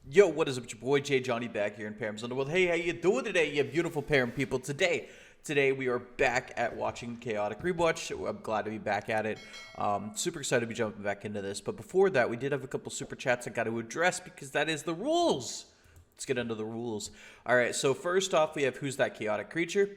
Yo, what is up? It's your boy Jay Johnny back here in Perim's Underworld. Hey, how you doing today, you beautiful Perim people? Today we are back at watching Chaotic Rewatch. I'm glad to be back at it. Super excited to be jumping back into this. But before that, we did have a couple super chats I got to address because that is the rules. Let's get into the rules. All right, so first off, we have Who's That Chaotic Creature?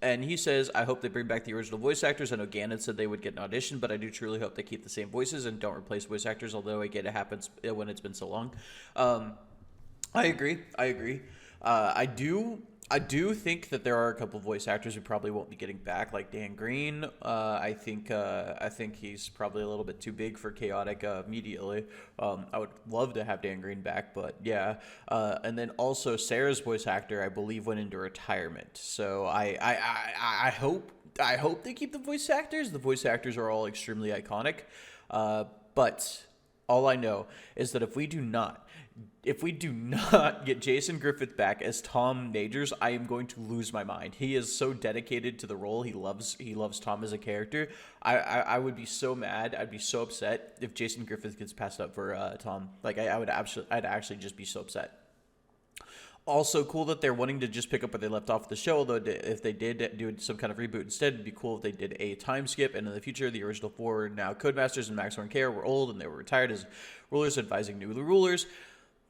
And he says, I hope they bring back the original voice actors. I know Ganon said they would get an audition, but I do truly hope they keep the same voices and don't replace voice actors, although I get it happens when it's been so long. I agree. I do think that there are a couple voice actors who probably won't be getting back, like Dan Green. I think he's probably a little bit too big for Chaotic immediately. I would love to have Dan Green back, but yeah. And then also Sarah's voice actor, I believe, went into retirement. So I hope they keep the voice actors. The voice actors are all extremely iconic. But all I know is that if we do not get Jason Griffith back as Tom Majors, I am going to lose my mind. He is so dedicated to the role. He loves Tom as a character. I would be so mad. I'd be so upset if Jason Griffith gets passed up for Tom. Like I'd actually just be so upset. Also cool that they're wanting to just pick up where they left off the show, although if they did do some kind of reboot instead, it'd be cool if they did a time skip, and in the future, the original four, now Codemasters and Maxor and Chaor, were old, and they were retired as rulers, advising new rulers.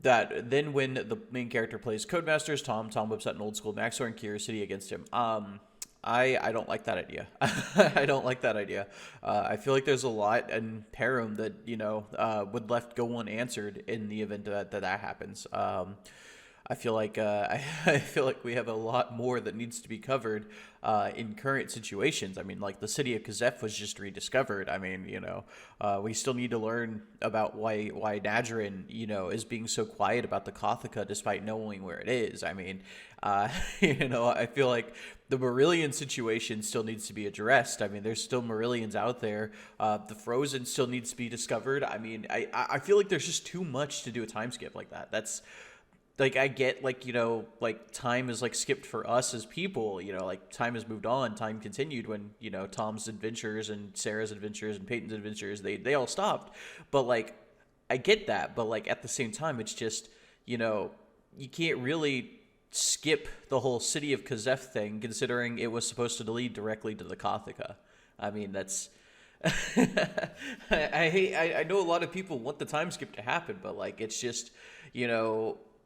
That then when the main character plays Codemasters, Tom whips out an old school Maxor and Chaor City against him. I don't like that idea. I don't like that idea. I feel like there's a lot in Perim that, would left go unanswered in the event that happens. I feel like we have a lot more that needs to be covered in current situations. I mean, like the city of Kazef was just rediscovered. I mean, we still need to learn about why Nadrin, is being so quiet about the Cothica despite knowing where it is. I mean, I feel like the Marillion situation still needs to be addressed. I mean, there's still Marillions out there. The Frozen still needs to be discovered. I mean, I feel like there's just too much to do a time skip like that. That's like, I get, time is, skipped for us as people, time has moved on, time continued when, Tom's adventures and Sarah's adventures and Peyton's adventures, they all stopped. But, I get that, but, at the same time, it's just, you can't really skip the whole City of Kazef thing, considering it was supposed to lead directly to the Cothica. I mean, that's... I know a lot of people want the time skip to happen, but, it's just,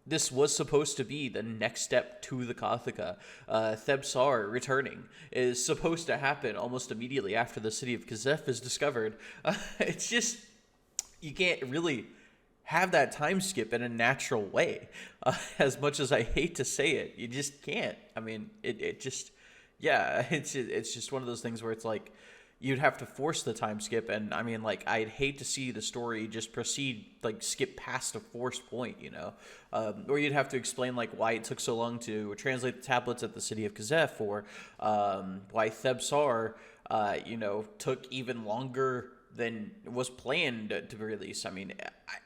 this was supposed to be the next step to the Cothica. Thebsar returning is supposed to happen almost immediately after the city of Kazef is discovered. It's just, you can't really have that time skip in a natural way. As much as I hate to say it, you just can't. I mean, it's just one of those things where it's like, you'd have to force the time skip, and I mean, I'd hate to see the story just proceed, skip past a forced point, or you'd have to explain, why it took so long to translate the tablets at the city of Kazef, or why Thebsar, took even longer than was planned to release. I mean,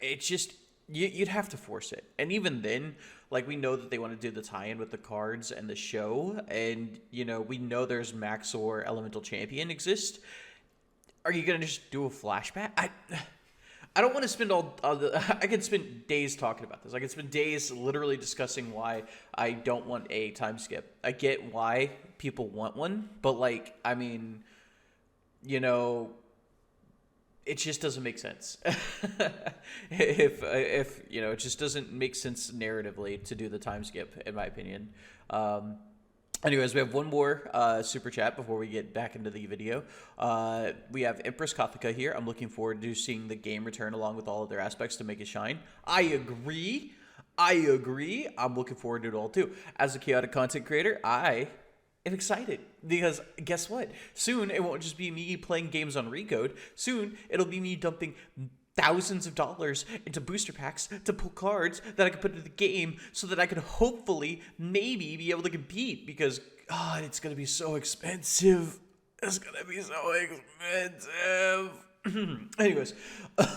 it's just, you'd have to force it, and even then, we know that they want to do the tie-in with the cards and the show, and, we know there's Maxor Elemental Champion exist. Are you going to just do a flashback? I don't want to spend I could spend days talking about this. I could spend days literally discussing why I don't want a time skip. I get why people want one, but, I mean, it just doesn't make sense. if it just doesn't make sense narratively to do the time skip, in my opinion. Anyways, we have one more super chat before we get back into the video. We have Empress Cothica here. I'm looking forward to seeing the game return along with all of their aspects to make it shine. I agree. I'm looking forward to it all too. As a chaotic content creator, I'm excited because guess what? Soon it won't just be me playing games on Recode. Soon it'll be me dumping thousands of dollars into booster packs to pull cards that I can put into the game so that I can hopefully maybe be able to compete, because God, it's gonna be so expensive. It's gonna be so expensive. Anyways,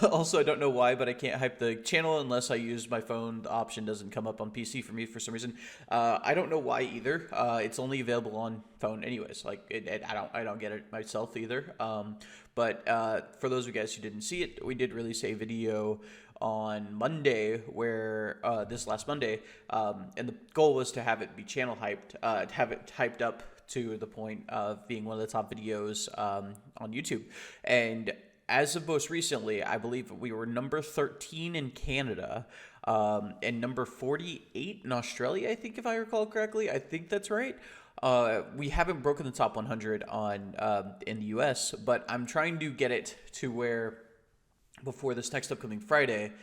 also, I don't know why, but I can't hype the channel unless I use my phone. The option doesn't come up on PC for me for some reason. I don't know why either. It's only available on phone anyways. I don't get it myself either. But for those of you guys who didn't see it, we did release a video on Monday, where this last Monday, and the goal was to have it be channel hyped, have it hyped up to the point of being one of the top videos on YouTube. And as of most recently, I believe we were number 13 in Canada, and number 48 in Australia, I think, if I recall correctly. I think that's right. We haven't broken the top 100 on in the US, but I'm trying to get it to where before this next upcoming Friday,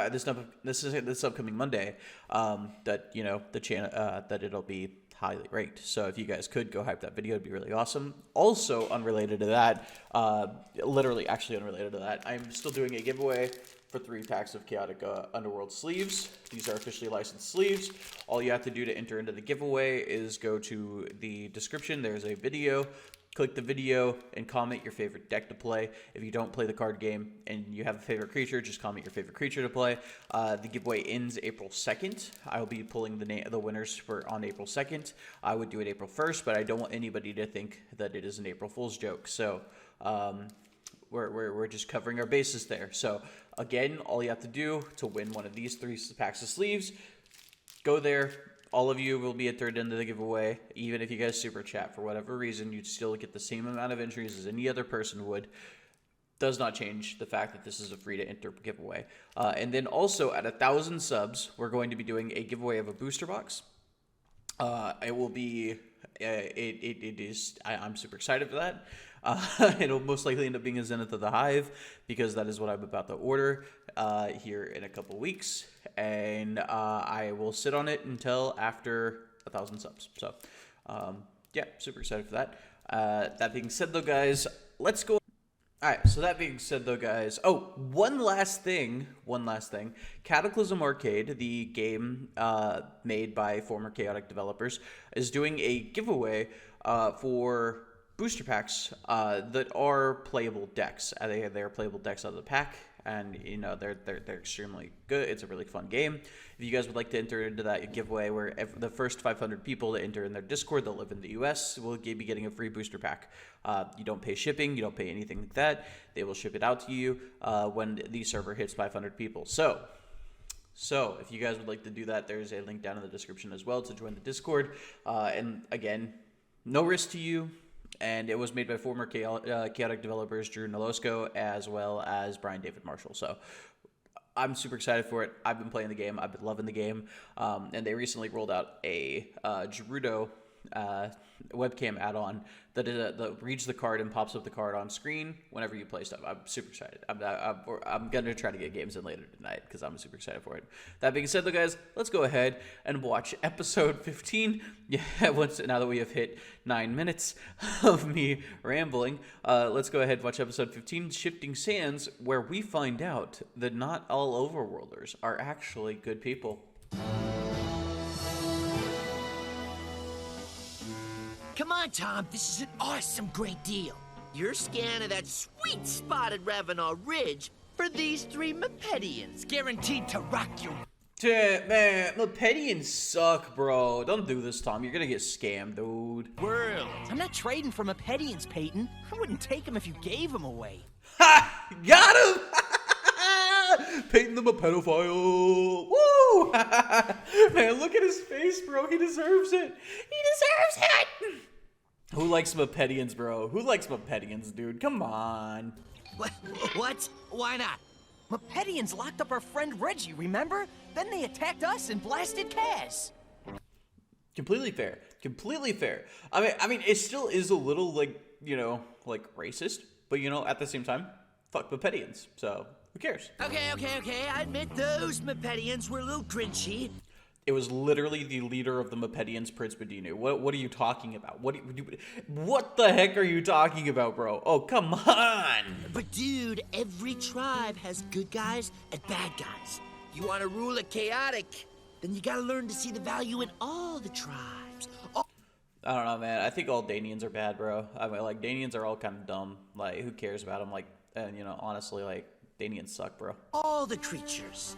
this upcoming Monday, that the channel that it'll be highly ranked. So if you guys could go hype that video, it'd be really awesome. Also, unrelated to that, literally actually unrelated to that, I'm still doing a giveaway for 3 packs of Cothica Underworld sleeves. These are officially licensed sleeves. All you have to do to enter into the giveaway is go to the description. There's a video. Click the video and comment your favorite deck to play. If you don't play the card game and you have a favorite creature, just comment your favorite creature to play. The giveaway ends April 2nd. I will be pulling the winners for on April 2nd. I would do it April 1st, but I don't want anybody to think that it is an April Fool's joke. So we're just covering our bases there. So again, all you have to do to win one of these 3 packs of sleeves, go there. All of you will be entered into the giveaway. Even if you guys super chat for whatever reason, you'd still get the same amount of entries as any other person would. Does not change the fact that this is a free to enter giveaway. And then also at 1,000 subs, we're going to be doing a giveaway of a booster box. It will be, I'm super excited for that. It'll most likely end up being a Zenith of the Hive, because that is what I'm about to order here in a couple weeks, and I will sit on it until after 1,000 subs. So yeah, super excited for that. That being said though, guys, let's go. Alright, so that being said though, guys, one last thing, Cataclysm Arcade, the game made by former Chaotic developers, is doing a giveaway for booster packs that are playable decks. They're playable decks out of the pack, and they're extremely good. It's a really fun game. If you guys would like to enter into that giveaway, where the first 500 people to enter in their Discord that live in the US will be getting a free booster pack. You don't pay shipping, you don't pay anything like that. They will ship it out to you when the server hits 500 people. So if you guys would like to do that, there's a link down in the description as well to join the Discord. And again, no risk to you. And it was made by former Chaotic developers Drew Nolosco as well as Brian David Marshall. So I'm super excited for it. I've been playing the game. I've been loving the game. And they recently rolled out a Gerudo webcam add-on that reads the card and pops up the card on screen whenever you play stuff. I'm super excited. I'm going to try to get games in later tonight because I'm super excited for it. That being said, though, guys, let's go ahead and watch episode 15. Yeah, now that we have hit 9 minutes of me rambling, let's go ahead and watch episode 15, Shifting Sands, where we find out that not all Overworlders are actually good people. Come on, Tom, this is an awesome great deal. Your scan of that sweet spotted Ravenel Ridge for these 3 Mepedians, guaranteed to rock your... Man, Mepedians suck, bro. Don't do this, Tom. You're gonna get scammed, dude. World. I'm not trading for Mepedians, Peyton. I wouldn't take them if you gave them away. Ha! Got him! Peyton the pedophile. Woo! Man, look at his face, bro. He deserves it. He deserves it! Who likes Mepedians, bro? Who likes Mepedians, dude? Come on. What? Why not? Mepedians locked up our friend Reggie, remember? Then they attacked us and blasted Kaz. Completely fair. Completely fair. I mean, it still is a little, like racist. But, at the same time, fuck Mepedians. So, who cares? Okay. I admit those Mepedians were a little grinchy. It was literally the leader of the Mepedians, Prince Bedinu. What are you talking about? What the heck are you talking about, bro? Oh, come on! But dude, every tribe has good guys and bad guys. You want to rule a chaotic, then you gotta learn to see the value in all the tribes. I don't know, man. I think all Danians are bad, bro. I mean, Danians are all kind of dumb. Like, who cares about them? And honestly, Danians suck, bro. All the creatures.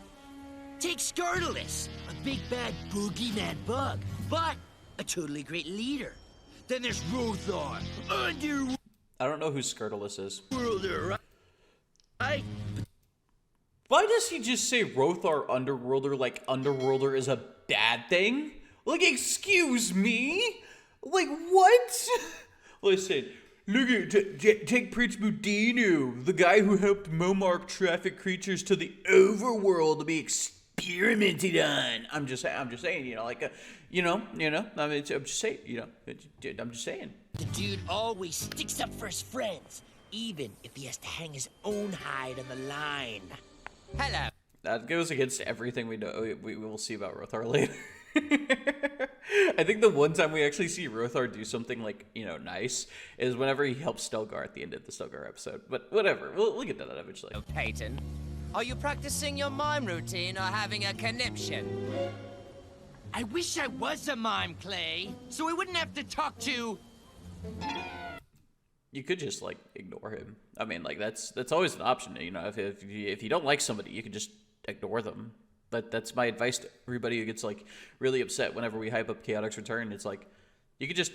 Take Skirtless, a big bad boogeyman bug, but a totally great leader. Then there's Rothar, Underworld. I don't know who Skirtless is. Right? Why does he just say Rothar Underworlder like Underworlder is a bad thing? Like, excuse me? Like, what? Listen, look at, take Prince Mudinu, the guy who helped Momark traffic creatures to the overworld to be experimented on. I'm just saying, you know, like, I mean, I'm just saying, you know, I'm just saying. The dude always sticks up for his friends, even if he has to hang his own hide on the line. Hello. That goes against everything we know. We will see about Rothar later. I think the one time we actually see Rothar do something like, you know, nice is whenever he helps Stelgar at the end of the Stelgar episode. But whatever, we'll get to that eventually. Oh, Peyton, are you practicing your mime routine or having a conniption? I wish I was a mime, Clay, so I wouldn't have to talk to... You could just, like, ignore him. I mean, like, that's always an option, you know. If you don't like somebody, you can just ignore them. That's my advice to everybody who gets, like, really upset whenever we hype up Chaotic's return. It's like, you could just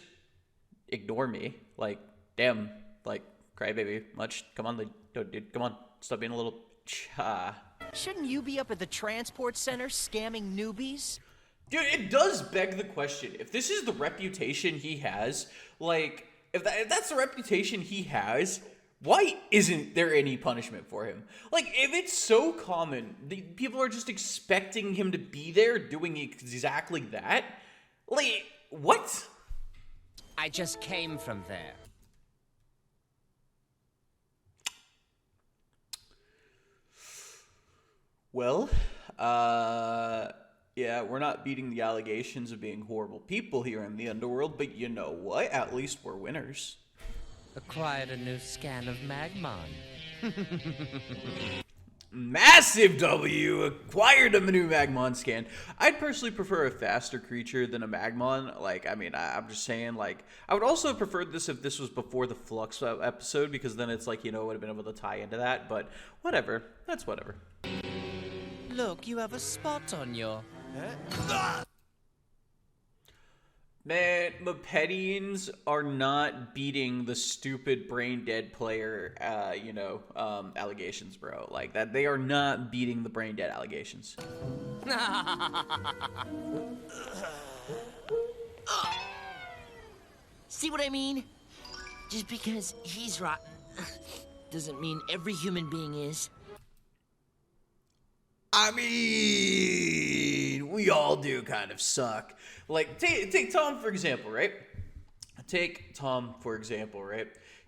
ignore me. Like, damn, like, crybaby much. Come on, dude, come on. Stop being a little cha. Shouldn't you be up at the transport center scamming newbies? Dude, it does beg the question. If this is the reputation he has, like, if that's the reputation he has, why isn't there any punishment for him? Like, if it's so common, people are just expecting him to be there doing exactly that, like, what? I just came from there. Well, yeah, we're not beating the allegations of being horrible people here in the Underworld, but you know what? At least we're winners. Acquired a new scan of Magmon. Massive W! Acquired a new Magmon scan. I'd personally prefer a faster creature than a Magmon. Like, I mean, I'm just saying, like, I would also have preferred this if this was before the Flux episode, because then it's like, you know, would have been able to tie into that, but whatever. That's whatever. Look, you have a spot on your... Man, Mepedians are not beating the stupid brain dead player, allegations, bro. Like that, they are not beating the brain dead allegations. See what I mean? Just because he's rotten doesn't mean every human being is. I mean, we all do kind of suck. Like, take Tom, for example, right?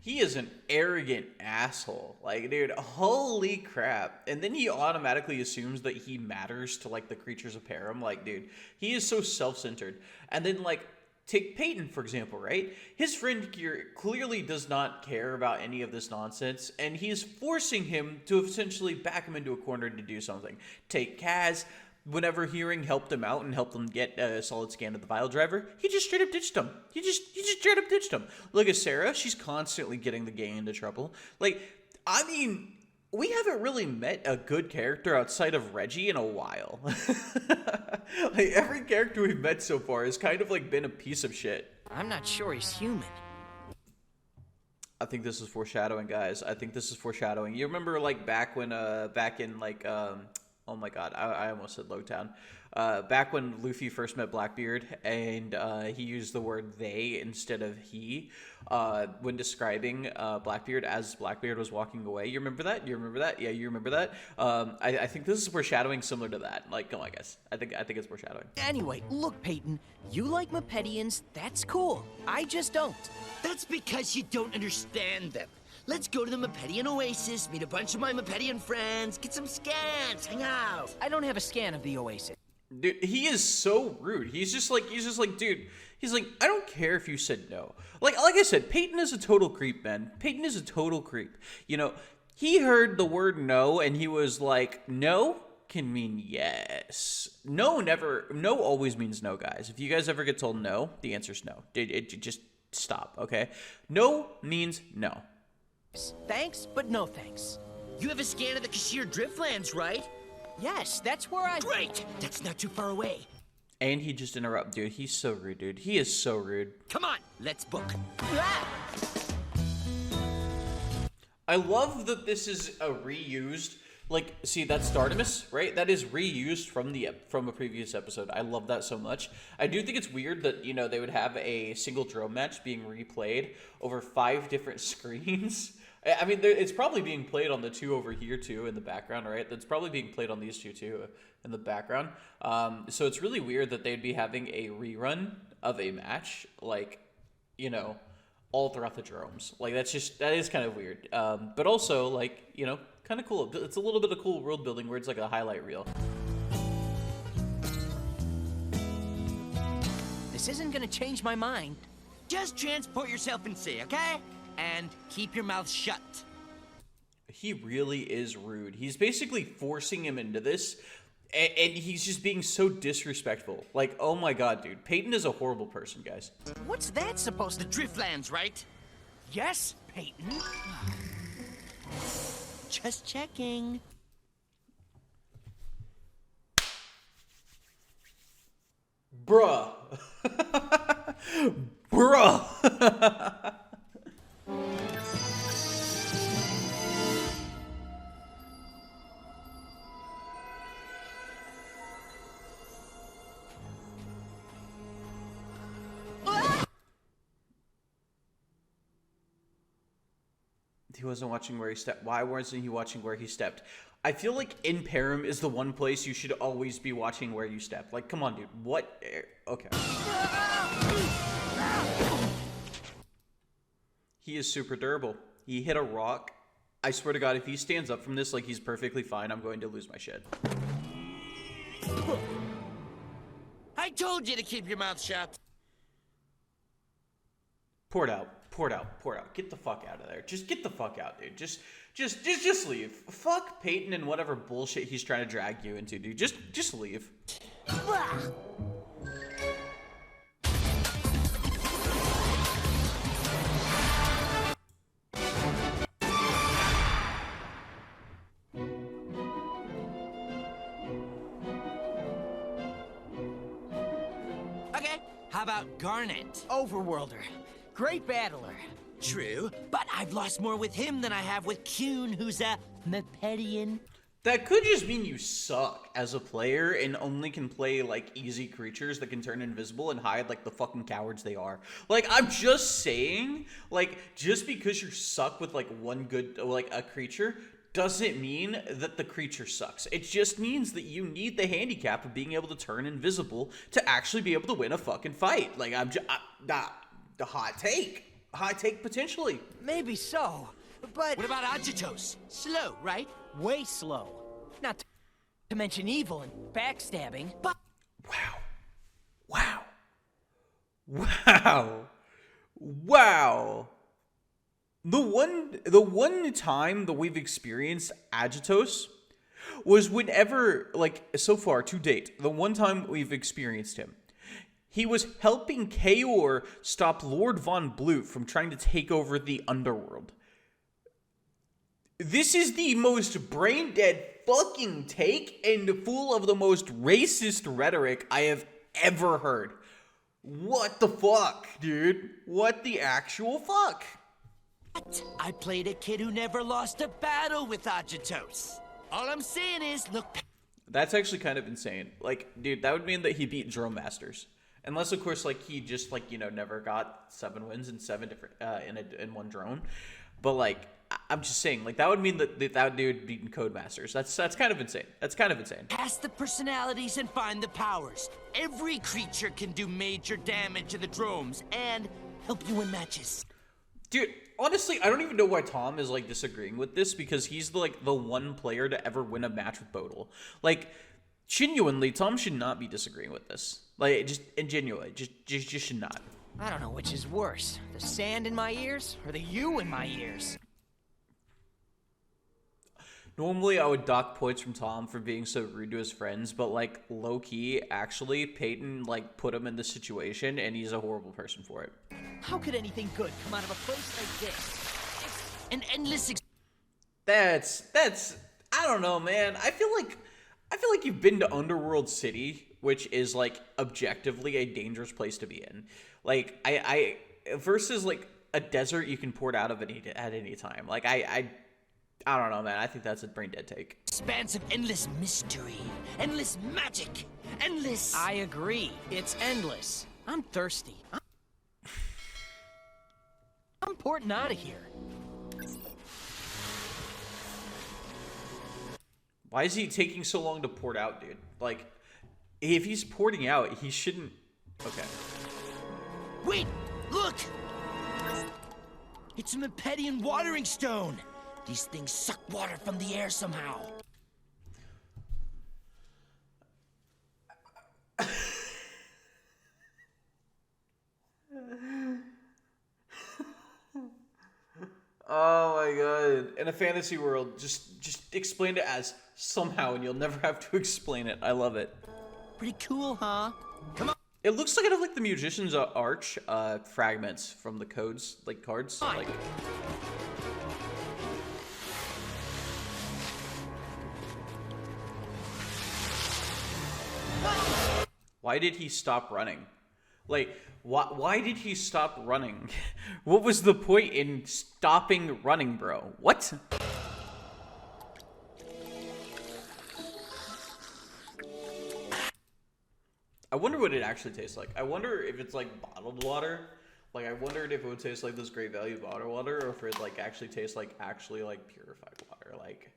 He is an arrogant asshole. Like, dude, holy crap. And then he automatically assumes that he matters to, like, the creatures of Perim. Like, dude, he is so self-centered. And then, like, take Peyton, for example, right? His friend here clearly does not care about any of this nonsense, and he is forcing him to essentially back him into a corner to do something. Take Kaz. Whenever Hearing helped him out and helped him get a solid scan of the Vile Driver, he just straight up ditched him. He just straight up ditched him. Look at Sarah. She's constantly getting the gang into trouble. Like, I mean, we haven't really met a good character outside of Reggie in a while. Like, every character we've met so far has kind of, like, been a piece of shit. I'm not sure he's human. I think this is foreshadowing, guys. I think this is foreshadowing. You remember, like, back in, oh my god, I almost said Lowtown. Back when Luffy first met Blackbeard, and he used the word they instead of he when describing Blackbeard as Blackbeard was walking away. You remember that? Yeah, you remember that? I think this is foreshadowing similar to that. Like, come on, guys. I think it's foreshadowing. Anyway, look, Peyton, you like Mepedians, that's cool. I just don't. That's because you don't understand them. Let's go to the Mepedian Oasis, meet a bunch of my Mepedian friends, get some scans, hang out. I don't have a scan of the Oasis. Dude, he is so rude. He's just like, dude, he's like, I don't care if you said no. Like I said, Peyton is a total creep, man. Peyton is a total creep. You know, he heard the word no, and he was like, no can mean yes. No always means no, guys. If you guys ever get told no, the answer's no. Just stop, okay? No means no. Thanks, but no thanks. You have a scan of the Kashir Driftlands, right? Yes, that's where I... Great! That's not too far away. And he just interrupted, dude. He's so rude, dude. He is so rude. Come on, let's book. I love that this is a reused Like, see, that's Startimus, right? That is reused from a previous episode. I love that so much. I do think it's weird that, you know, they would have a single drone match being replayed over 5 different screens. I mean, it's probably being played on the 2 over here, too, in the background, right? That's probably being played on these 2, too, in the background. So it's really weird that they'd be having a rerun of a match, like, you know, all throughout the drones. Like, that is kind of weird. But also, like, you know, kind of cool. It's a little bit of cool world building where it's like a highlight reel. This isn't gonna change my mind. Just transport yourself and see, okay? And keep your mouth shut. He really is rude. He's basically forcing him into this, and he's just being so disrespectful. Like, oh my god, dude. Peyton is a horrible person, guys. What's that supposed to... Driftlands, right? Yes, Peyton? Just checking. Bruh. Bruh. He wasn't watching where he stepped. Why wasn't he watching where he stepped? I feel like in Perim is the one place you should always be watching where you step. Like, come on, dude. What? Okay. He is super durable. He hit a rock. I swear to God, if he stands up from this like he's perfectly fine, I'm going to lose my shit. I told you to keep your mouth shut. Pour it out. Pour it out. Pour it out. Get the fuck out of there. Just get the fuck out, dude. Just leave. Fuck Peyton and whatever bullshit he's trying to drag you into, dude. Just leave. Okay, how about Garnet? Overworlder. Great battler. True, but I've lost more with him than I have with Kuhn, who's a Mepedian. That could just mean you suck as a player and only can play, like, easy creatures that can turn invisible and hide like the fucking cowards they are. Like, I'm just saying, like, just because you suck with, like, one good, like, a creature doesn't mean that the creature sucks. It just means that you need the handicap of being able to turn invisible to actually be able to win a fucking fight. Like, the hot take. Hot take potentially. Maybe so, but... What about Agitos? Slow, right? Way slow. Not to mention evil and backstabbing. But Wow. The one time that we've experienced Agitos was whenever, like, so far to date, the one time we've experienced him. He was helping Chaor stop Lord Von Blute from trying to take over the Underworld. This is the most brain-dead fucking take and full of the most racist rhetoric I have ever heard. What the fuck, dude? What the actual fuck? I played a kid who never lost a battle with Agitos. All I'm saying is, look... That's actually kind of insane. Like, dude, that would mean that he beat Drone Masters. Unless, of course, like, he just, like, you know, never got 7 wins in 7 different, in one drone. But, like, I'm just saying, like, that would mean that dude beating Codemasters. That's kind of insane. That's kind of insane. Cast the personalities and find the powers. Every creature can do major damage to the drones and help you win matches. Dude, honestly, I don't even know why Tom is, like, disagreeing with this, because he's, the one player to ever win a match with Bodil. Like, genuinely, Tom should not be disagreeing with this. Like, just, and genuinely, just should not. I don't know which is worse, the sand in my ears or the you in my ears. Normally, I would dock points from Tom for being so rude to his friends, but, like, low-key, actually, Peyton, like, put him in this situation, and he's a horrible person for it. How could anything good come out of a place like this? It's an endless... That's, I don't know, man. I feel like you've been to Underworld City, which is, like, objectively a dangerous place to be in. Like, I versus, like, a desert you can port out of at any time. Like, I don't know, man. I think that's a brain dead take. Expanse of endless mystery, endless magic, endless... I agree. It's endless. I'm thirsty. I'm porting out of here. Why is he taking so long to port out, dude? Like, if he's porting out, he shouldn't... Okay. Wait! Look! It's a Mepedian watering stone! These things suck water from the air somehow. Oh my god. In a fantasy world, just explain it as somehow and you'll never have to explain it. I love it. Pretty cool, huh? Come on! It looks like like the Musician's Arch fragments from the codes, like cards. Like... Why did he stop running? Like, why did he stop running? What was the point in stopping running, bro? What? I wonder what it actually tastes like. I wonder if it's like bottled water. Like, I wondered if it would taste like this great value bottled water, or if it like actually tastes like purified water. Like,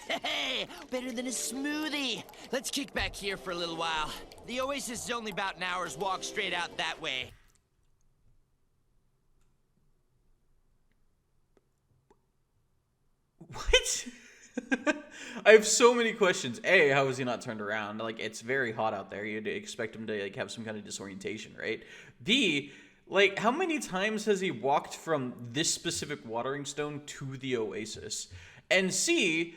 Hey, better than a smoothie. Let's kick back here for a little while. The oasis is only about an hour's walk straight out that way. what? I have so many questions. A, how was he not turned around? Like, it's very hot out there. You'd expect him to like have some kind of disorientation, right? B, like, how many times has he walked from this specific watering stone to the oasis? And C,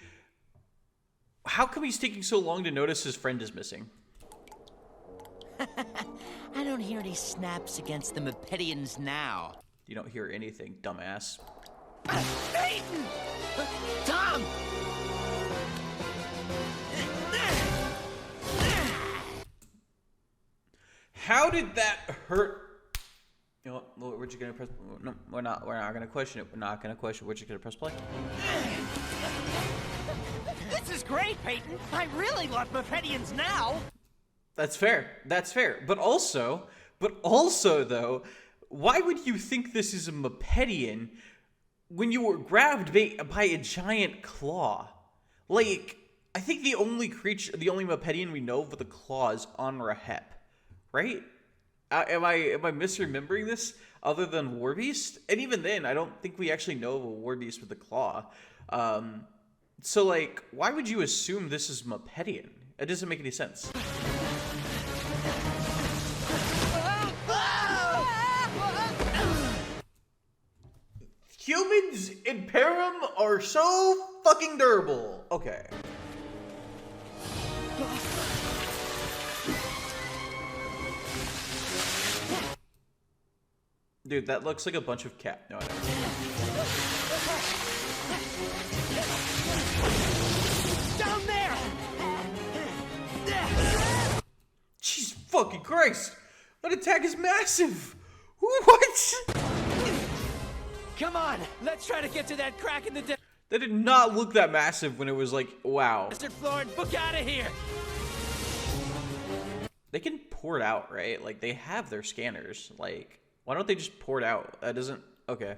how come he's taking so long to notice his friend is missing? I don't hear any snaps against the Mepedians now. You don't hear anything, dumbass. Peyton! Tom! How did that hurt? You know what? We're just gonna press. No, we're not. We're not gonna question it. We're not gonna question. We're just gonna press play. This is great, Peyton. I really love Mepedians now. That's fair. That's fair. But also though, why would you think this is a Mepedian when you were grabbed by a giant claw? Like, I think the only Mepedian we know with a claw is Anrahep, right? Am I misremembering this? Other than Warbeast, and even then, I don't think we actually know of a Warbeast with a claw. So like, why would you assume this is Mepedian? It doesn't make any sense. Humans in Perim are so fucking durable. Okay. Dude, that looks like a bunch of cat. No, I don't. Down there! Jesus fucking Christ! That attack is massive! What? Come on, let's try to get to that crack in the That did not look that massive when it was like, wow. desert floor and book out of here! They can port out, right? Like, they have their scanners. Like, why don't they just port out? That doesn't... Okay.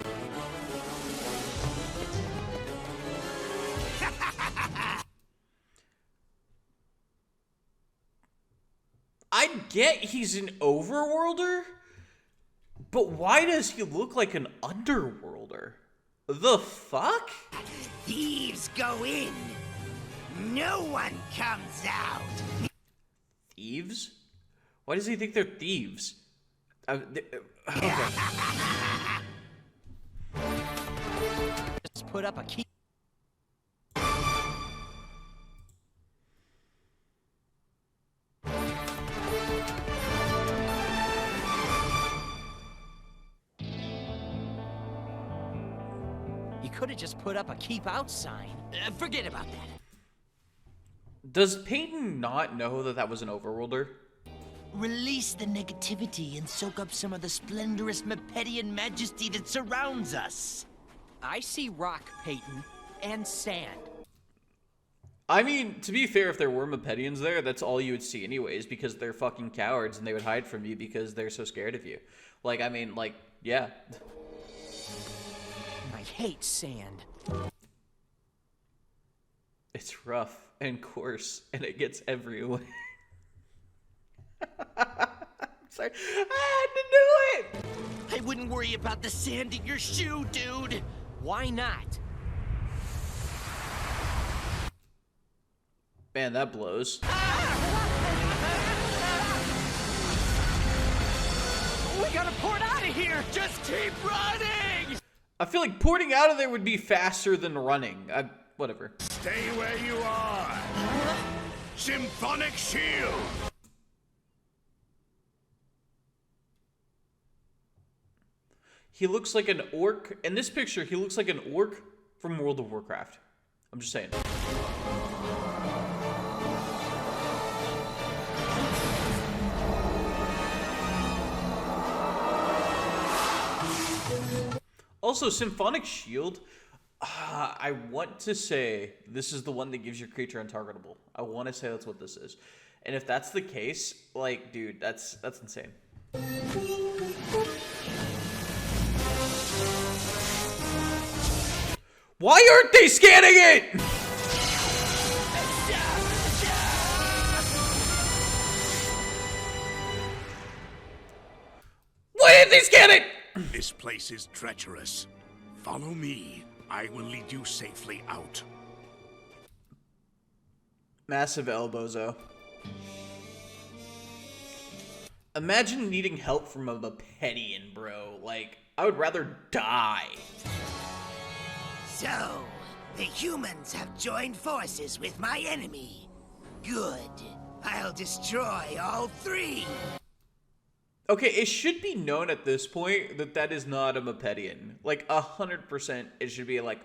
I get he's an overworlder, but why does he look like an underworlder? The fuck? Thieves go in. No one comes out. Thieves? Why does he think they're thieves? Okay. Just put up a key. You could have just put up a keep out sign. Forget about that. Does Peyton not know that that was an overworlder? Release the negativity and soak up some of the splendorous Mepedian majesty that surrounds us. I see rock, Peyton. and sand. I mean, to be fair, if there were Mepedians there, that's all you would see anyways, because they're fucking cowards and they would hide from you because they're so scared of you. Like, I mean, like, yeah. I hate sand. It's rough and coarse, and it gets everywhere. Sorry, I had to do it! I wouldn't worry about the sand in your shoe, dude. Why not? Man, that blows. We gotta port out of here! Just keep running! I feel like porting out of there would be faster than running. Whatever. Stay where you are. Symphonic shield. He looks like an orc. In this picture, he looks like an orc from World of Warcraft. I'm just saying. Also, Symphonic Shield, I want to say this is the one that gives your creature untargetable. I want to say that's what this is. And if that's the case, like, dude, that's insane. Why aren't they scanning it? Why didn't they scan it? This place is treacherous. Follow me. I will lead you safely out. Massive elbozo. Imagine needing help from a Mepedian, bro. Like, I would rather die. So, the humans have joined forces with my enemy. Good. I'll destroy all three. Okay, it should be known at this point that that is not a Mepedian. Like, 100% it should be, like,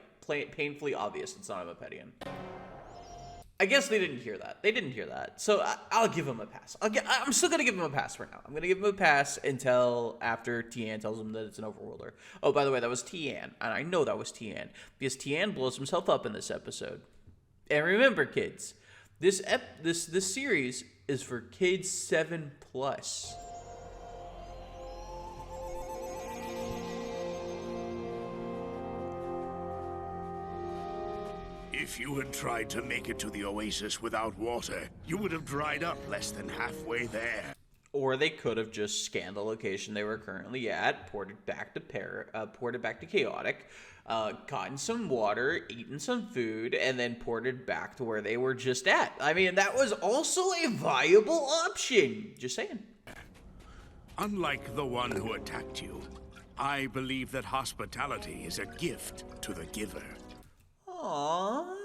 painfully obvious it's not a Mepedian. I guess they didn't hear that. They didn't hear that. So I'll give him a pass. I'm still going to give him a pass for now. I'm going to give him a pass until after Tianne tells him that it's an overworlder. Oh, by the way, that was Tianne. And I know that was Tianne because Tianne blows himself up in this episode. And remember, kids, this series is for kids 7+. If you had tried to make it to the oasis without water, you would have dried up less than halfway there. Or they could have just scanned the location they were currently at, ported back to Chaotic, gotten some water, eaten some food, and then ported back to where they were just at. I mean, that was also a viable option. Just saying. Unlike the one who attacked you, I believe that hospitality is a gift to the giver. Aww,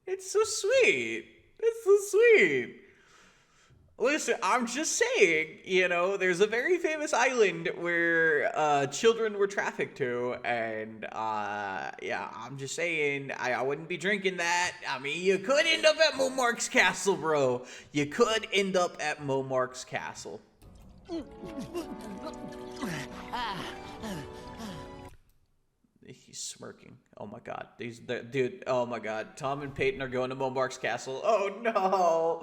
it's so sweet. It's so sweet. Listen, I'm just saying, you know, there's a very famous island where children were trafficked to, and yeah, I'm just saying, I wouldn't be drinking that. I mean, you could end up at Momark's castle, bro. You could end up at Momark's castle. He's smirking. Oh my god. Dude, oh my god. Tom and Peyton are going to Momark's castle. Oh no.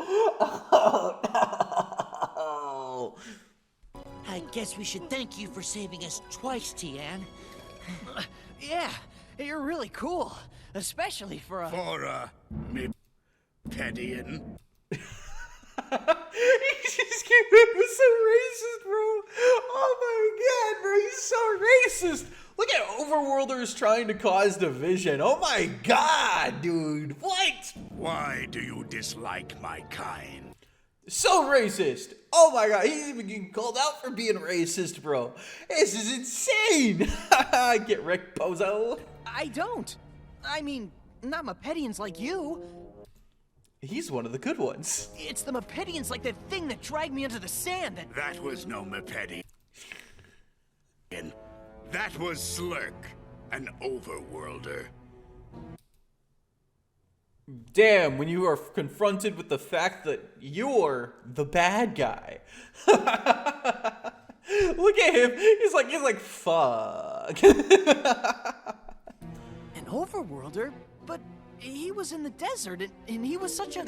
Oh no. I guess we should thank you for saving us twice, Tianne. Yeah, you're really cool. Especially for a... For a Mepedian. He just came in with so racist, bro. Oh my god, bro. He's so racist. Look at Overworlders trying to cause division. Oh my god, dude. What? Why do you dislike my kind? So racist. Oh my god. He's even getting called out for being racist, bro. This is insane. Get wrecked, bozo. I don't. I mean, not Mepedians like you. He's one of the good ones. It's the Mepedians like that thing that dragged me into the sand and... That was no Mepedian. That was Slurk, an overworlder. Damn, when you are confronted with the fact that you're the bad guy. Look at him. He's like, fuck. An overworlder? But he was in the desert, and he was such a...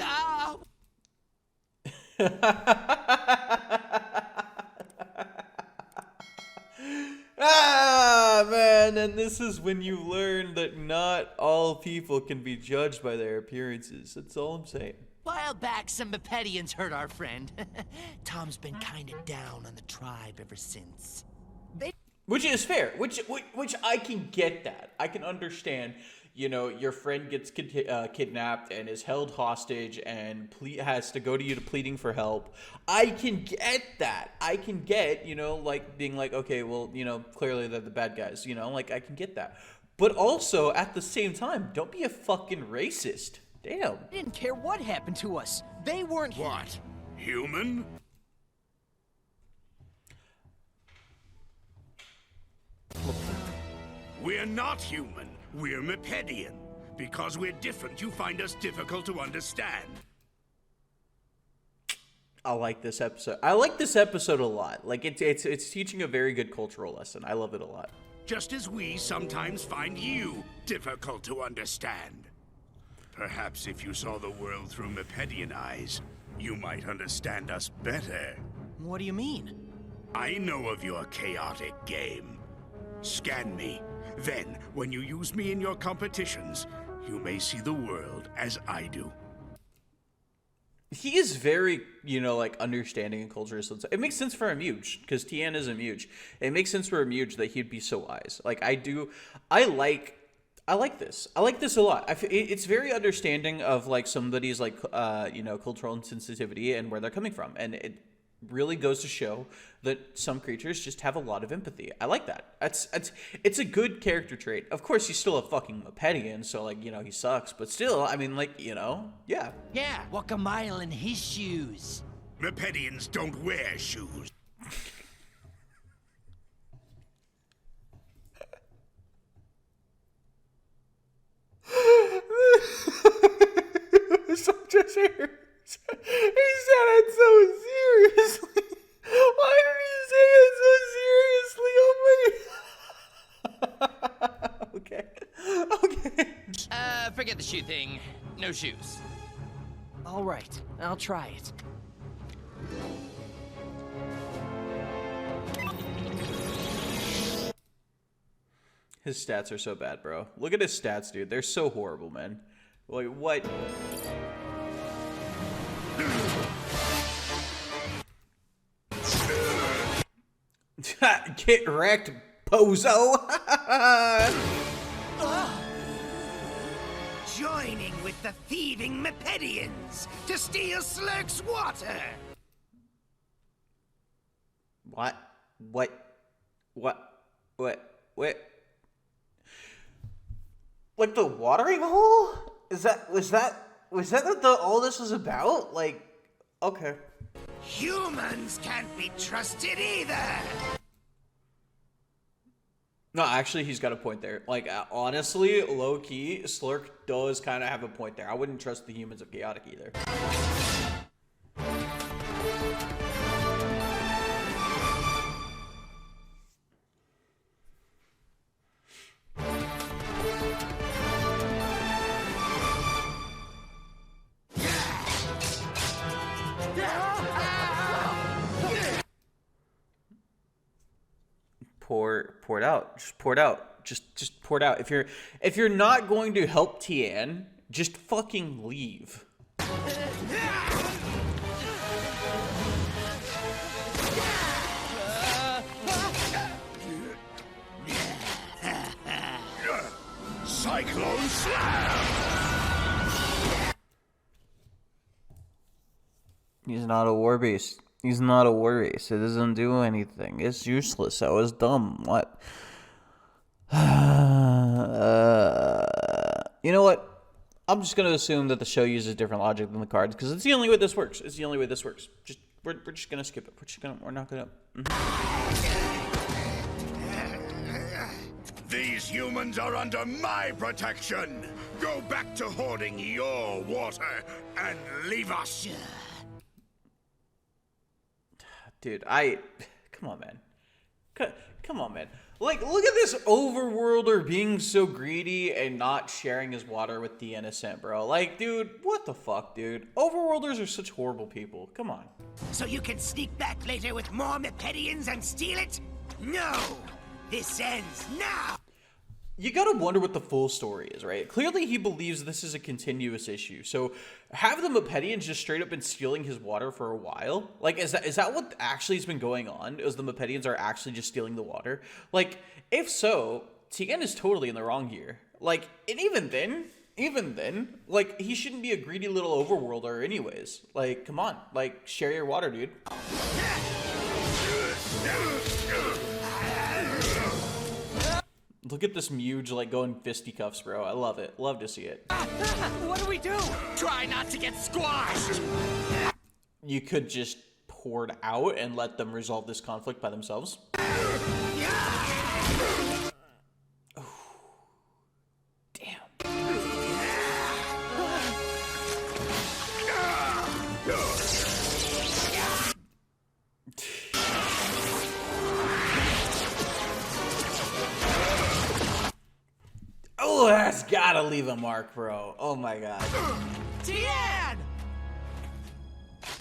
Ah, man, and this is when you learn that not all people can be judged by their appearances. That's all I'm saying. While back, some Mepedians hurt our friend. Tom's been kinda down on the tribe ever since. Which is fair. Which I can get that. I can understand. You know, your friend gets kidnapped and is held hostage and has to go to you to pleading for help. I can get that. I can get, you know, like being like, okay, well, you know, clearly they're the bad guys. You know, like I can get that. But also at the same time, don't be a fucking racist. Damn. I didn't care what happened to us. They weren't... What? Human? We're not human. We're Mepedian. Because we're different, you find us difficult to understand. I like this episode. I like this episode a lot. Like it's teaching a very good cultural lesson. I love it a lot. Just as we sometimes find you difficult to understand. Perhaps if you saw the world through Mepedian eyes, you might understand us better. What do you mean? I know of your chaotic game. Scan me. Then, when you use me in your competitions, you may see the world as I do. He is very, you know, like understanding and culture. So it makes sense for a Muge because Tianne is a Muge. It makes sense for a Muge that he'd be so wise. Like I do, I like this. I like this a lot. It's very understanding of like somebody's like, you know, cultural insensitivity and where they're coming from, and it really goes to show that some creatures just have a lot of empathy. I like that. It's a good character trait. Of course, he's still a fucking Mepedian, so like, you know, he sucks, but still, I mean, like, you know, yeah. Yeah, walk a mile in his shoes. Mepedians don't wear shoes. Such a serious. He said it so seriously. Why did he say it so seriously? Oh my. Okay. Forget the shoe thing. No shoes. All right, I'll try it. His stats are so bad, bro. Look at his stats, dude. They're so horrible, man. Like, what? Get wrecked, bozo! Joining with the thieving Mepedians to steal Slurk's water. What? Like the watering hole? Was that what all this was about? Like, okay. Humans can't be trusted either. No, actually, he's got a point there. Like, honestly, low-key, Slurk does kind of have a point there. I wouldn't trust the humans of Chaotic either. Pour it out. Just pour it out. Just pour it out. If you're not going to help Tianne, just fucking leave. Cyclone Slam! He's not a war beast. He's not a war beast. It doesn't do anything. It's useless. That was dumb. What? You know what? I'm just gonna assume that the show uses different logic than the cards because it's the only way this works. It's the only way this works. We're just gonna skip it. We're not gonna. These humans are under my protection. Go back to hoarding your water and leave us. Dude, come on, man. Come on, man. Like, look at this overworlder being so greedy and not sharing his water with the innocent, bro. Like, dude, what the fuck, dude? Overworlders are such horrible people. Come on. So you can sneak back later with more Mepedians and steal it? No! This ends now! You gotta wonder what the full story is, right? Clearly he believes this is a continuous issue. So have the Mepedians just straight up been stealing his water for a while? Like, is that what actually has been going on? Is the Mepedians are actually just stealing the water? Like, if so, Tianne is totally in the wrong here. Like, and even then, like, he shouldn't be a greedy little overworlder anyways. Like, come on. Like, share your water, dude. Look at this Muge, like, going fisticuffs, bro. I love it. Love to see it. What do we do? Try not to get squashed! You could just pour it out and let them resolve this conflict by themselves. Damn. Oh, that's gotta leave a mark, bro. Oh my god. Tianne!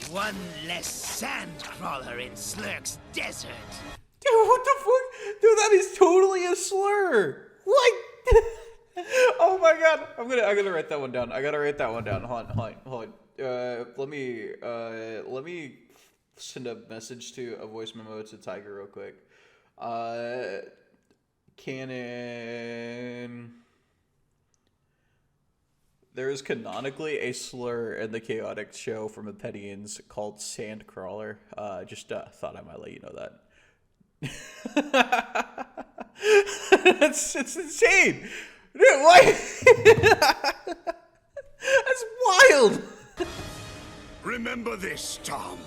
One less sand crawler in Slurk's desert. Dude, what the fuck? Dude, that is totally a slur. What? Oh my god. I'm gonna write that one down. I gotta write that one down. Hold on. Let me send a message to a voice memo to Tiger real quick. Canon. There is canonically a slur in the Chaotic show from Mepedians called Sandcrawler. Just thought I might let you know that. It's insane. Dude, why? That's wild. Remember this, Tom.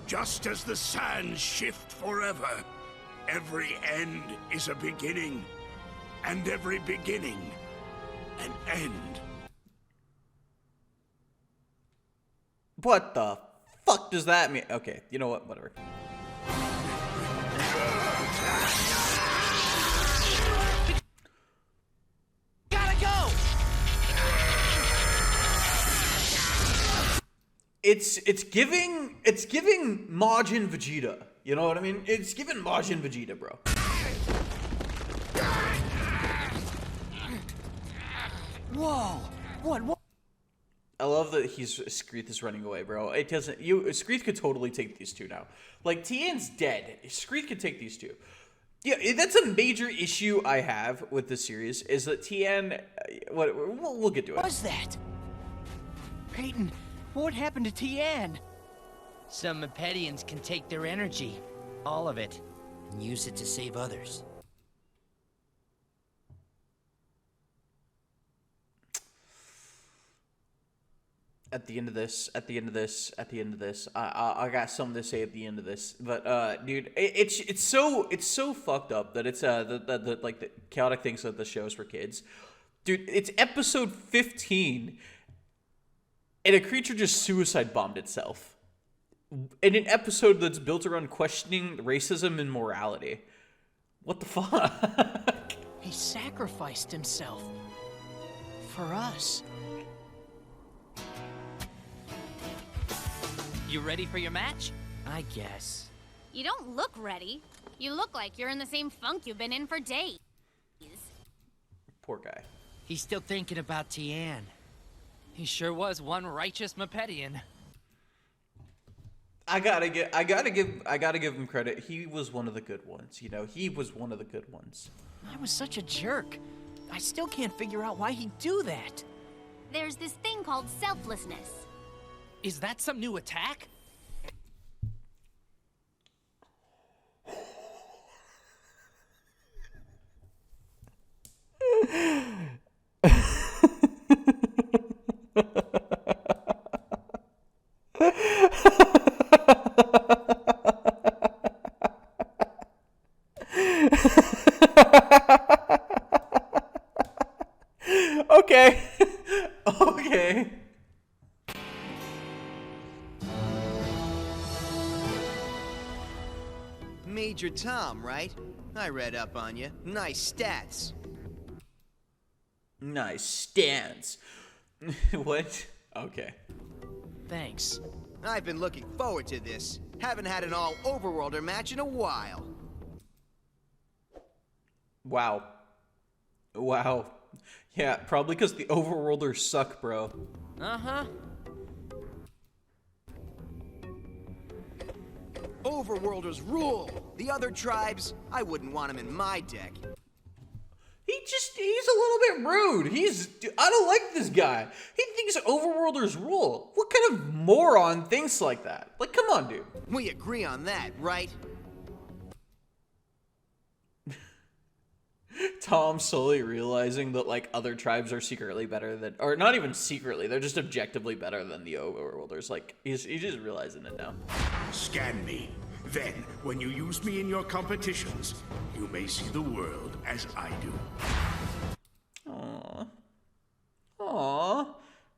Just as the sands shift forever, every end is a beginning, and every beginning, an end. What the fuck does that mean? Okay, you know what? Whatever. Gotta go! It's giving Majin Vegeta. You know what I mean? It's giving Majin Vegeta, bro. Whoa! What? I love that Screeth is running away, bro. It doesn't. Screeth could totally take these two now. Like, Tianne's dead. Screeth could take these two. Yeah, that's a major issue I have with this series, is that Tianne. We'll get to it. What was that? Peyton, what happened to Tianne? Some Mepedians can take their energy, all of it, and use it to save others. At the end of this, I got something to say at the end of this. But dude, it's so fucked up that it's the Chaotic thinks that the show's for kids. Dude, it's episode 15, and a creature just suicide bombed itself. In an episode that's built around questioning racism and morality. What the fuck? He sacrificed himself. For us. You ready for your match? I guess. You don't look ready. You look like you're in the same funk you've been in for days. Poor guy. He's still thinking about Tianne. He sure was one righteous Mepedian. I gotta give him credit. He was one of the good ones. You know, he was one of the good ones. I was such a jerk. I still can't figure out why he'd do that. There's this thing called selflessness. Is that some new attack? Okay. Okay. Major Tom, right? I read up on you. Nice stats. Nice stance. What? Okay. Thanks. I've been looking forward to this. Haven't had an all-Overworlder match in a while. Wow. Wow. Yeah, probably because the Overworlders suck, bro. Uh-huh. Overworlders rule! The other tribes, I wouldn't want them in my deck. He's a little bit rude. I don't like this guy. He thinks Overworlders rule. What kind of moron thinks like that? Like, come on, dude. We agree on that, right? Tom slowly realizing that, like, other tribes are secretly better than, or not even secretly, they're just objectively better than the Overworlders. Like, he's just realizing it now. Scan me. Then, when you use me in your competitions, you may see the world as I do. Aww. Aww.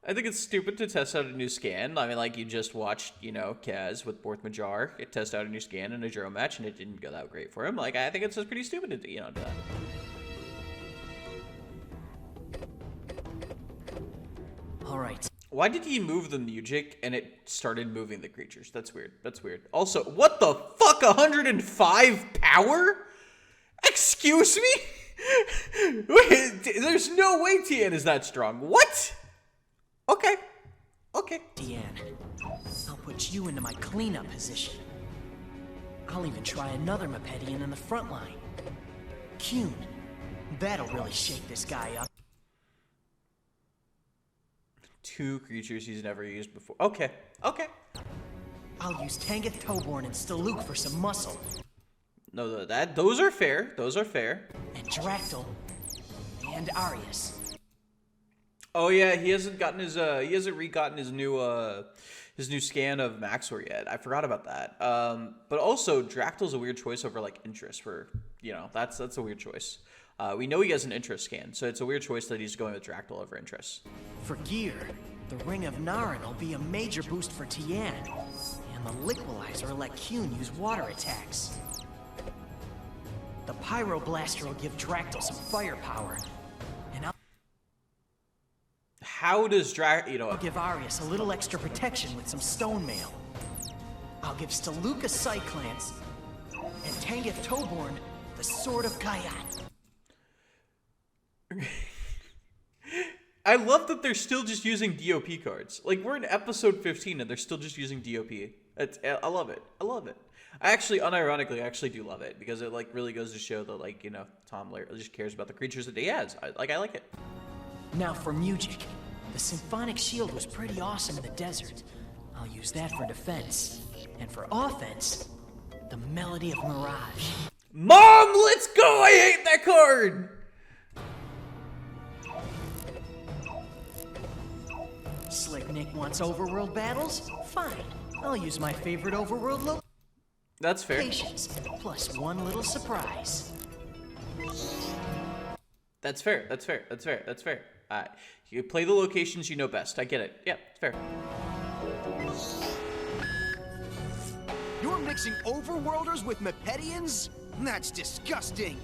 I think it's stupid to test out a new scan. I mean, like, you just watched, you know, Kaz with Borth Majar test out a new scan in a Juro match, and it didn't go that great for him. Like, I think it's just pretty stupid to, you know, do that. All right. Why did he move the music and it started moving the creatures? That's weird. That's weird. Also, what the fuck? 105 power? Excuse me? Wait, there's no way Tianne is that strong. What? Okay. Okay. Tianne, I'll put you into my cleanup position. I'll even try another Mepetian in the front line. Kuhn. That'll really shake this guy up. 2 creatures he's never used before. Okay. Okay. I'll use Tangoth Toborn and Slurk for some muscle. No, those are fair. Those are fair. And Dractyl. And Arius. Oh yeah, he hasn't re-gotten his new scan of Maxor yet. I forgot about that. But also Dractyl's a weird choice over like interest for, you know, that's a weird choice. We know he has an interest scan, so it's a weird choice that he's going with Dractyl over interest. For gear, the Ring of Naren will be a major boost for Tianne. And the Liquilizer will let Kuhn use water attacks. The Pyroblaster will give Dractyl some firepower. And How does I'll give Arius a little extra protection with some Stone Mail. I'll give Slurk a Cyclance. And Tangoth Toborn the Sword of Kayat. I love that they're still just using DOP cards. Like, we're in episode 15 and they're still just using DOP. I love it. I love it. I actually, unironically, I actually do love it because it, like, really goes to show that, like, you know, Tom just cares about the creatures that he has. I like it. Now for music. The Symphonic Shield was pretty awesome in the desert. I'll use that for defense. And for offense, the Melody of Mirage. Mom, let's go! I hate that card! Slick Nick wants overworld battles? Fine. I'll use my favorite overworld That's fair. locations, plus one little surprise. That's fair. That's fair. That's fair. That's fair. You play the locations you know best. I get it. Yeah, it's fair. You're mixing Overworlders with Mepetians? That's disgusting.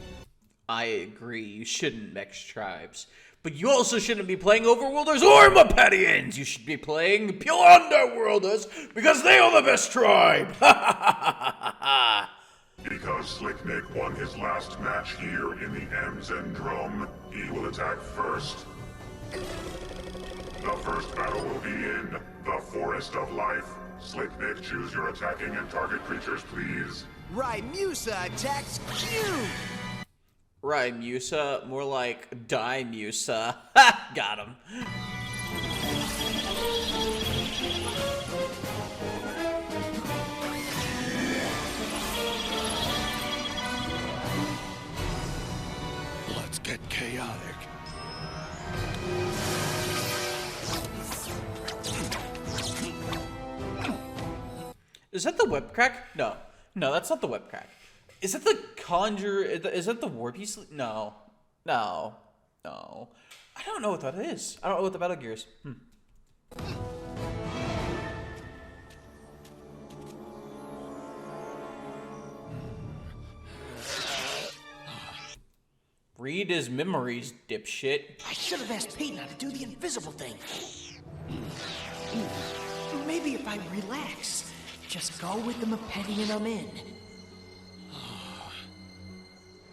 I agree. You shouldn't mix tribes. But you also shouldn't be playing Overworlders or Mepetians. You should be playing pure Underworlders because they are the best tribe. Because Slick Nick won his last match here in the Amzendrome, he will attack first. The first battle will be in the Forest of Life. Slick Nick, choose your attacking and target creatures, please. Rhymusa attacks Q! Rhymusa, more like Dimusa. Ha! Got him. Let's get chaotic. Is that the web crack? No. No, that's not the web crack. Is that the conjure? Is that the war piece? No. No. No. I don't know what that is. I don't know what the battle gear is. Read his memories, dipshit. I should have asked Peyton how to do the invisible thing. Maybe if I relax, just go with the Mepedian I'm in.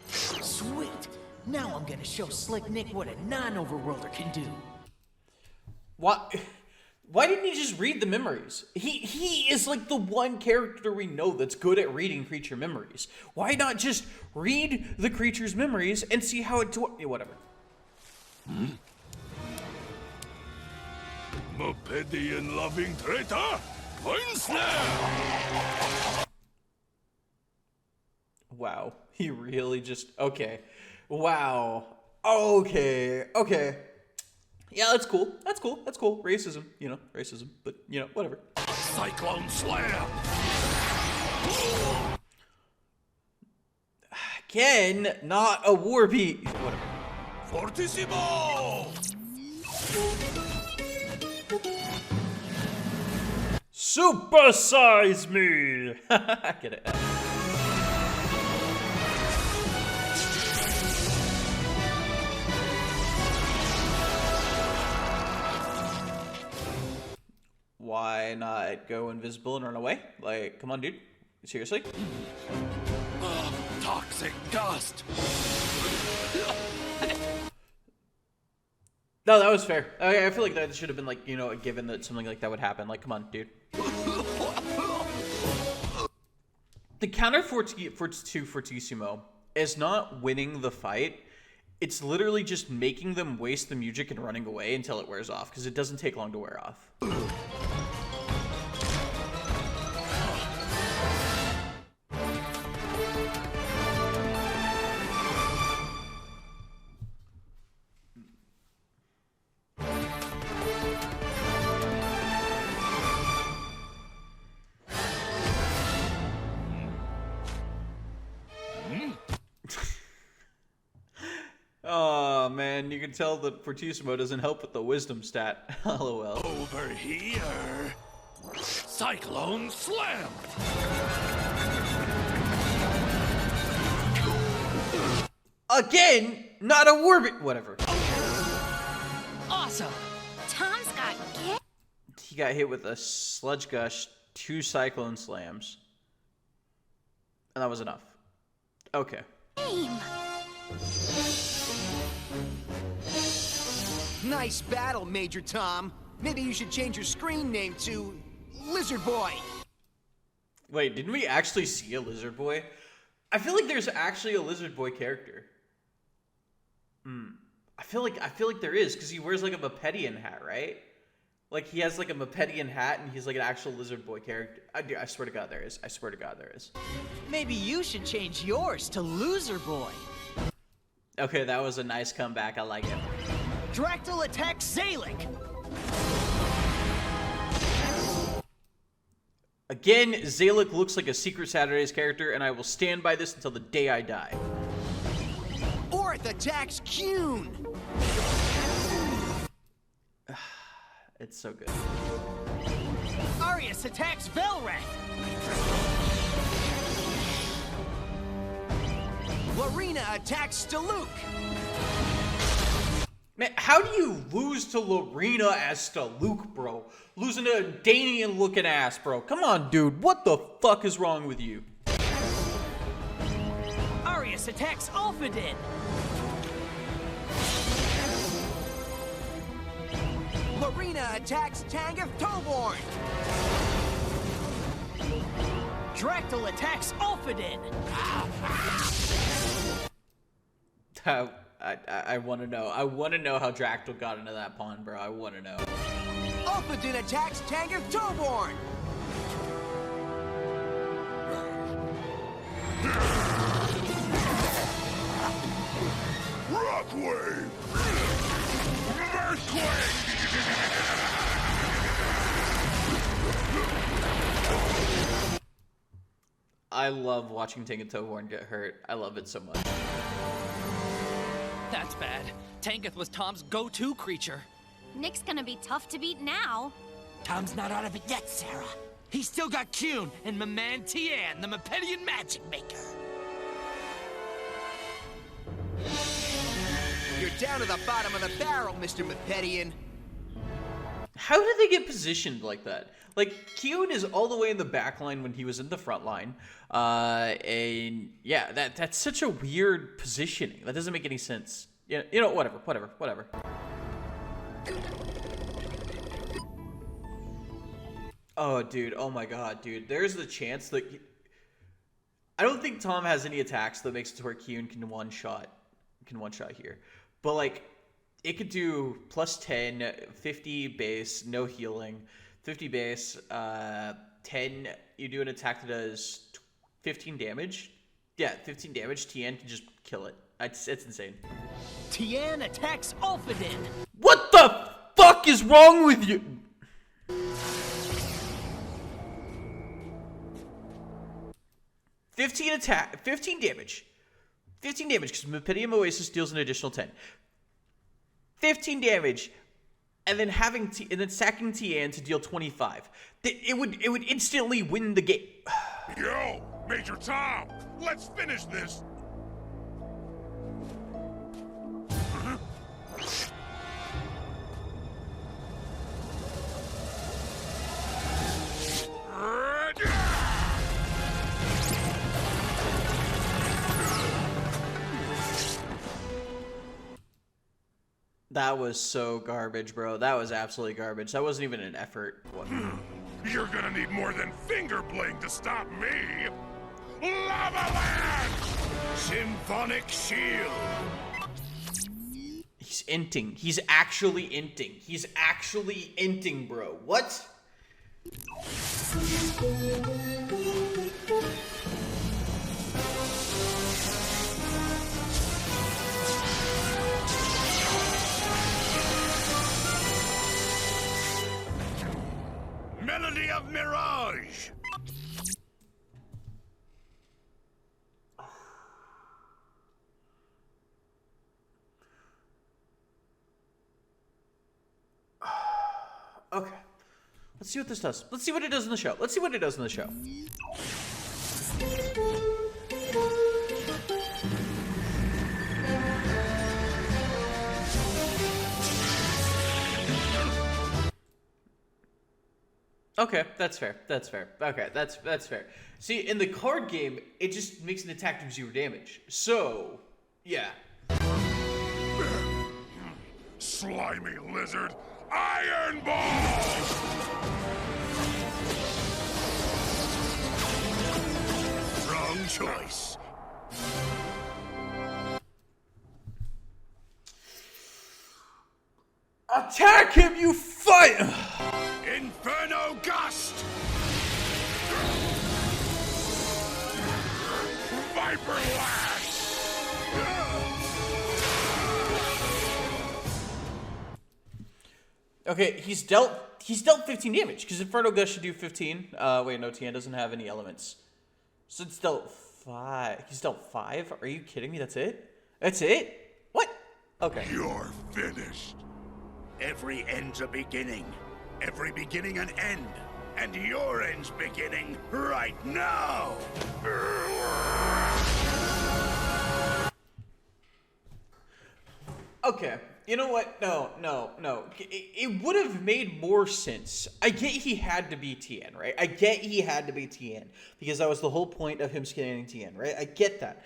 Sweet. Now I'm gonna show Slick Nick what a non-overworlder can do. What? Why didn't he just read the memories? He is like the one character we know that's good at reading creature memories. Why not just read the creature's memories and see how it whatever. Mopedian loving traitor, point snare! Wow, he really just okay. Wow. Okay. Yeah, that's cool. That's cool. Racism, racism, but whatever. Cyclone Slam! Again, not a war beat. Whatever. Fortissimo! Supersize me! I get it. Why not go invisible and run away? Like, come on, dude. Seriously? Toxic dust! No, that was fair. I feel like that should have been like, a given that something like that would happen. Like, come on, dude. The counter to Fortissimo is not winning the fight. It's literally just making them waste the music and running away until it wears off, because it doesn't take long to wear off. Oh man, you can tell that Fortissimo doesn't help with the wisdom stat. LOL. Over here! Cyclone Slam! Again, not a warbit. Whatever. Awesome! Tom's got get. He got hit with a sludge gush, 2 cyclone slams, and that was enough. Okay. Game. Nice battle, Major Tom. Maybe you should change your screen name to Lizard Boy. Wait, didn't we actually see a lizard boy? I feel like there's actually a lizard boy character. I feel like there is, because he wears like a Mepedian hat, right? Like he has like a Mepedian hat and he's like an actual lizard boy character. I swear to God there is. I swear to God there is. Maybe you should change yours to Loser Boy. Okay, that was a nice comeback. I like it. Dractyl attacks Zalik. Again, Zalik looks like a Secret Saturdays character, and I will stand by this until the day I die. Orth attacks Kuhn. It's so good. Arius attacks Velrath. Lorena attacks Staluk. Man, how do you lose to Lorena as Staluk, bro? Losing to a Danian-looking ass, bro. Come on, dude. What the fuck is wrong with you? Arius attacks Alphadin. Lorena attacks Tangoth Toborn. Dractyl attacks Alphadin. I want to know. I want to know how Dractyl got into that pond, bro. I want to know. Alphadin attacks Tangoth Toborn. Rockwave! Earthquake! I love watching Tangoth Toborn get hurt. I love it so much. That's bad. Tangoth was Tom's go-to creature. Nick's gonna be tough to beat now. Tom's not out of it yet, Sarah. He's still got Kuhn and my man Tianne, the Mepedian magic maker. You're down to the bottom of the barrel, Mr. Mepetian. How did they get positioned like that? Like, Tianne is all the way in the back line when he was in the front line. And yeah, that's such a weird positioning. That doesn't make any sense. Yeah, you know, whatever. Oh, dude. Oh my god, dude. There's the chance that... I don't think Tom has any attacks that makes it to where Tianne can one-shot here. But, like, it could do plus 10, 50 base, no healing, 50 base, 10, you do an attack that does 15 damage. Yeah, 15 damage, Tianne can just kill it. It's insane. Tianne attacks Ulfadin. What the fuck is wrong with you? Fifteen damage. 15 damage, because Mepetium Oasis deals an additional 10. 15 damage, and then sacking Tianne to deal 25. It would instantly win the game. Yo, Major Tom, let's finish this. That was so garbage, bro. That was absolutely garbage. That wasn't even an effort. You're gonna need more than finger bling to stop me. Lava Land! Symphonic Shield! He's inting. He's actually inting. He's actually inting, bro. What? Melody of Mirage! Okay. Let's see what this does. Let's see what it does in the show. Let's see what it does in the show. Okay, that's fair. That's fair. Okay, that's fair. See, in the card game, it just makes an attack do 0 damage. So, yeah. Slimy lizard! Iron Ball! Wrong choice. Attack him, you fight! Inferno Gust! Viper Lash! Okay, he's dealt 15 damage, because Inferno Gust should do 15. Wait, no, Tianne doesn't have any elements. So it's dealt 5. He's dealt 5? Are you kidding me? That's it? That's it? What? Okay. You're finished. Every end's a beginning. Every beginning an end. And your end's beginning right now! Okay. You know what? No. It would have made more sense. I get he had to be Tianne, right? I get he had to be Tianne, because that was the whole point of him scanning Tianne, right? I get that.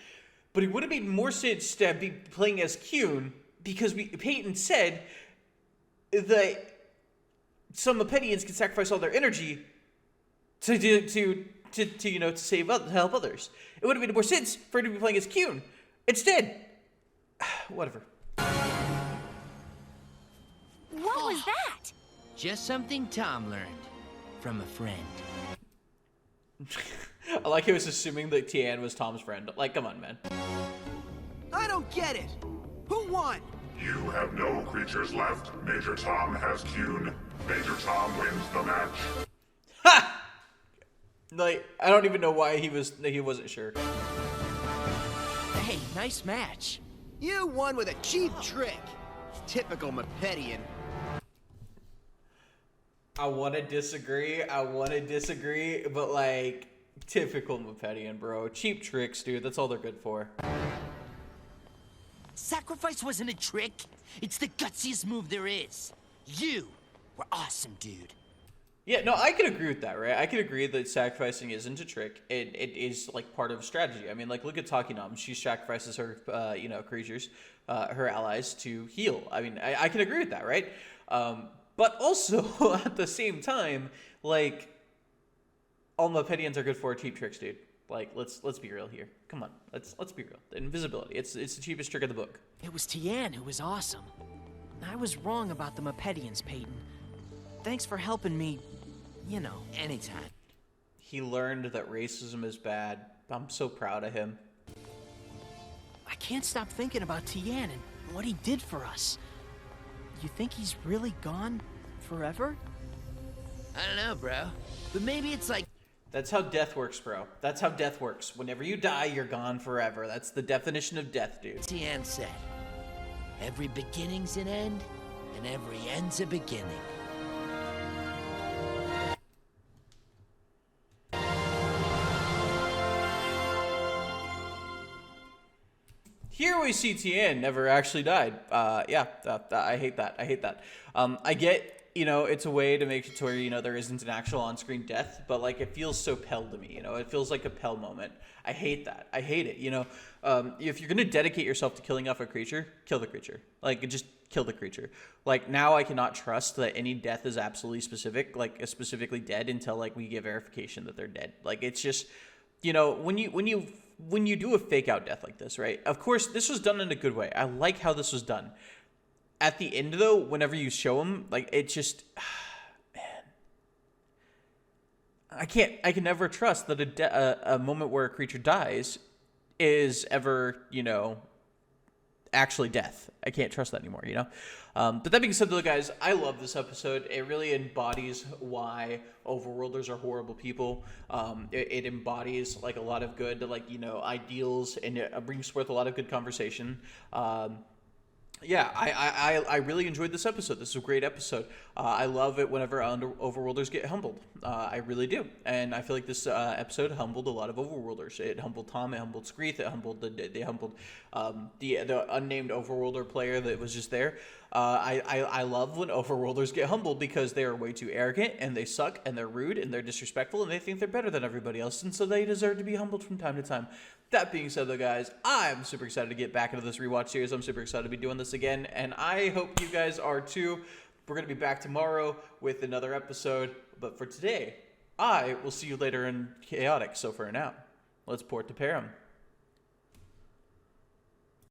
But it would have made more sense to be playing as Kyun, because Peyton said that some Mepetians can sacrifice all their energy to help others. It would have made more sense for him to be playing as Kyun. Instead, whatever. What was that? Just something Tom learned from a friend. I like he was assuming that Tianne was Tom's friend. Like, come on, man. I don't get it. Who won? You have no creatures left. Major Tom has Kyun. Major Tom wins the match. Ha! Like, I don't even know why he wasn't sure. Hey, nice match. You won with a cheap trick. Typical Mepetian. I want to disagree, but like, typical Mepetian, bro. Cheap tricks, dude. That's all they're good for. Sacrifice wasn't a trick. It's the gutsiest move there is. You were awesome, dude. Yeah, no, I can agree with that, right? I can agree that sacrificing isn't a trick. It is like part of strategy. I mean, like look at Takinom. She sacrifices her, creatures, her allies to heal. I mean, I can agree with that, right? But also at the same time, like all Mepedians are good for cheap tricks, dude. Like let's be real here. Come on, let's be real. Invisibility. It's the cheapest trick of the book. It was Tianne who was awesome. I was wrong about the Mepedians, Peyton. Thanks for helping me, you know. Anytime. He learned that racism is bad. I'm so proud of him. I can't stop thinking about Tianne and what he did for us. You think he's really gone forever? I don't know, bro. But maybe it's like... That's how death works, bro. That's how death works. Whenever you die, you're gone forever. That's the definition of death, dude. Tianne said, every beginning's an end, and every end's a beginning. Here we see Tianne never actually died. I hate that. I hate that. I get, it's a way to make it to where, there isn't an actual on-screen death, but, like, it feels so Pell to me, It feels like a Pell moment. I hate that. I hate it, If you're going to dedicate yourself to killing off a creature, kill the creature. Like, just kill the creature. Like, now I cannot trust that any death is absolutely specific, like, is specifically dead until, like, we get verification that they're dead. Like, it's just, when you do a fake out death like this, right? Of course, this was done in a good way. I like how this was done. At the end, though, whenever you show them, like, it just, man, I can never trust that a moment where a creature dies is ever, actually death. I can't trust that anymore, But that being said, though, guys, I love this episode. It really embodies why Overworlders are horrible people. It embodies, like, a lot of good, like, ideals, and it brings forth a lot of good conversation. Yeah, I really enjoyed this episode. This is a great episode. I love it whenever Overworlders get humbled. I really do. And I feel like this episode humbled a lot of Overworlders. It humbled Tom, it humbled Screeth, it humbled they humbled the unnamed Overworlder player that was just there. I love when Overworlders get humbled because they are way too arrogant and they suck and they're rude and they're disrespectful and they think they're better than everybody else, and so they deserve to be humbled from time to time. That being said, though, guys, I'm super excited to get back into this rewatch series. I'm super excited to be doing this again, and I hope you guys are too. We're going to be back tomorrow with another episode, but for today, I will see you later in Chaotic. So for now, let's port to Perim.